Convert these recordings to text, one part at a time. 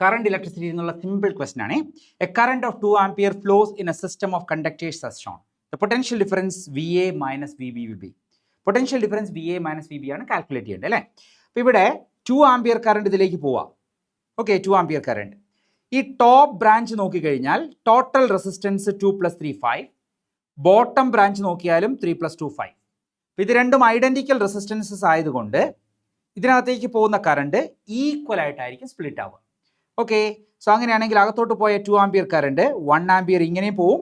Current electricity എന്നുള്ള simple question ആണ്. A current of 2 ampere flows in a system of conductors as shown. The potential difference V A minus V B will be. Potential difference V A minus V B ആണ് calculate ചെയ്യേണ്ടത് അല്ലേ. അപ്പോൾ ഇവിടെ 2 ampere current ഇതിലേക്ക് പോവാം. Okay, 2 ampere current. ഈ top branch നോക്കിക്കഴിഞ്ഞാൽ total resistance 2 + 3 5. Bottom branch നോക്കിയാലും 3 + 2 5. ഇത് രണ്ടും ഐഡന്റിക്കൽ റെസിസ്റ്റൻസസ് ആയതുകൊണ്ട് ഇതിനകത്തേക്ക് പോകുന്ന കറണ്ട് ഈക്വൽ ആയിട്ടായിരിക്കും സ്പ്ലിറ്റ് ആവുക. ഓക്കെ, സോ അങ്ങനെയാണെങ്കിൽ അകത്തോട്ട് പോയ 2 ആംപിയർ കറണ്ട് 1 ആംപിയർ ഇങ്ങനെയും പോവും,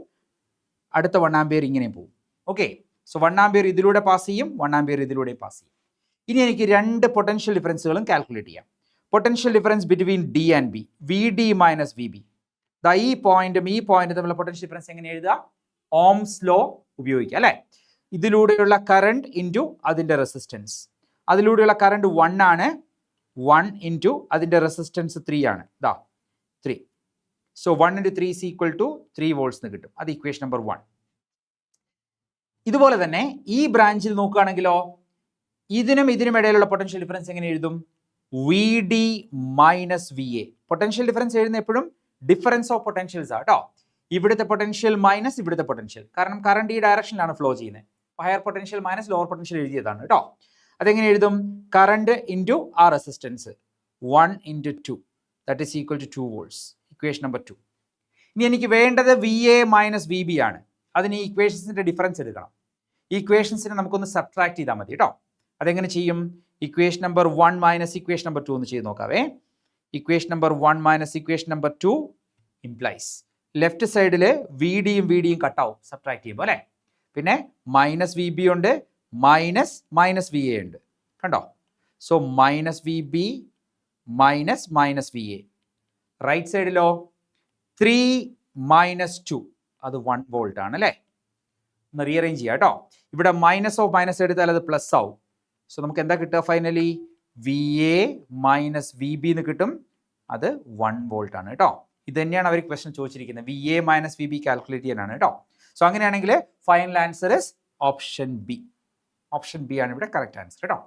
അടുത്ത 1 ആംപിയർ ഇങ്ങനെയും പോവും. ഓക്കെ, സോ 1 ആംപിയർ ഇതിലൂടെ പാസ് ചെയ്യും, 1 ആംപിയർ ഇതിലൂടെ പാസ് ചെയ്യും. ഇനി എനിക്ക് രണ്ട് പൊട്ടൻഷ്യൽ ഡിഫറൻസുകളും കാൽക്കുലേറ്റ് ചെയ്യാം. Potential difference between D and B, V D minus V B. ഈ പോയിന്റും ഈ പോയിന്റും തമ്മിലുള്ള പൊട്ടൻഷ്യൽ ഡിഫറൻസ് എങ്ങനെ എഴുതുക? ഓംസ് ലോ ഉപയോഗിക്കുക അല്ലേ. ഇതിലൂടെയുള്ള കറണ്ട് ഇൻറ്റു അതിൻ്റെ റെസിസ്റ്റൻസ്. അതിലൂടെയുള്ള കറണ്ട് 1 ആണ്, 1 ഇൻറ്റു അതിൻ്റെ റെസിസ്റ്റൻസ് 3 ആണ്. 3. സോ 1 × 3 = 3 volts എന്ന് കിട്ടും. അത് ഇക്വേഷൻ നമ്പർ 1. ഇതുപോലെ തന്നെ ഈ ബ്രാഞ്ചിൽ നോക്കുകയാണെങ്കിലോ ഇതിനും ഇടയിലുള്ള പൊട്ടൻഷ്യൽ ഡിഫറൻസ് എങ്ങനെ എഴുതും? V D minus V A. Potential difference എഴുതുന്ന എപ്പോഴും ഡിഫറൻസ് ഓഫ് പൊട്ടൻഷ്യൽസ് ആണ് കേട്ടോ. ഇവിടുത്തെ പൊട്ടൻഷ്യൽ മൈനസ് ഇവിടുത്തെ പൊട്ടൻഷ്യൽ, കാരണം കറണ്ട് ഈ ഡയറക്ഷനിലാണ് ഫ്ലോ ചെയ്യുന്നത്. Higher potential minus lower potential എഴുതിയതാണ് കേട്ടോ. അതെങ്ങനെ എഴുതും? കറണ്ട് ഇൻറ്റു ആ resistance 1 × 2 that is equal to 2 volts. Equation number 2. ഇനി എനിക്ക് വേണ്ടത് V A minus V B ആണ്. അതിന് ഈ ഇക്വേഷൻസിൻ്റെ ഡിഫറൻസ് എടുക്കണം. ഈ ഇക്വേഷൻസിനെ നമുക്കൊന്ന് സബ്ട്രാക്ട് ചെയ്താൽ മതി കേട്ടോ. അതെങ്ങനെ ചെയ്യും? Equation number 1 minus equation number 2 ഒന്ന് ചെയ്ത് നോക്കാവേ. Equation number 1 minus equation number 2 implies left സൈഡിൽ വി ഡിയും കട്ടാവും സബ്ട്രാക്ട് ചെയ്യുമ്പോൾ അല്ലേ. പിന്നെ മൈനസ് വി ബി ഉണ്ട്, മൈനസ് വി എ ഉണ്ട്. കണ്ടോ? So minus V B minus V A. Right സൈഡിലോ 3 - 2 അത് 1 volt ആണ് അല്ലേ. ഒന്ന് റീഅറേഞ്ച് ചെയ്യാം കേട്ടോ. ഇവിടെ മൈനസ് ഓഫ് മൈനസ് എടുത്താൽ അത് പ്ലസ് ആവും. സോ നമുക്ക് എന്താ കിട്ടുക finally? V A minus V B എന്ന് കിട്ടും. അത് 1 volt ആണ് കേട്ടോ. ഇത് തന്നെയാണ് അവർ ക്വസ്റ്റൻ ചോദിച്ചിരിക്കുന്നത്. V A minus V B calculate ചെയ്യാനാണ് കേട്ടോ. സോ അങ്ങനെയാണെങ്കിൽ final answer is option B. Option B ആണ് ഇവിടെ കറക്റ്റ് ആൻസർ കേട്ടോ.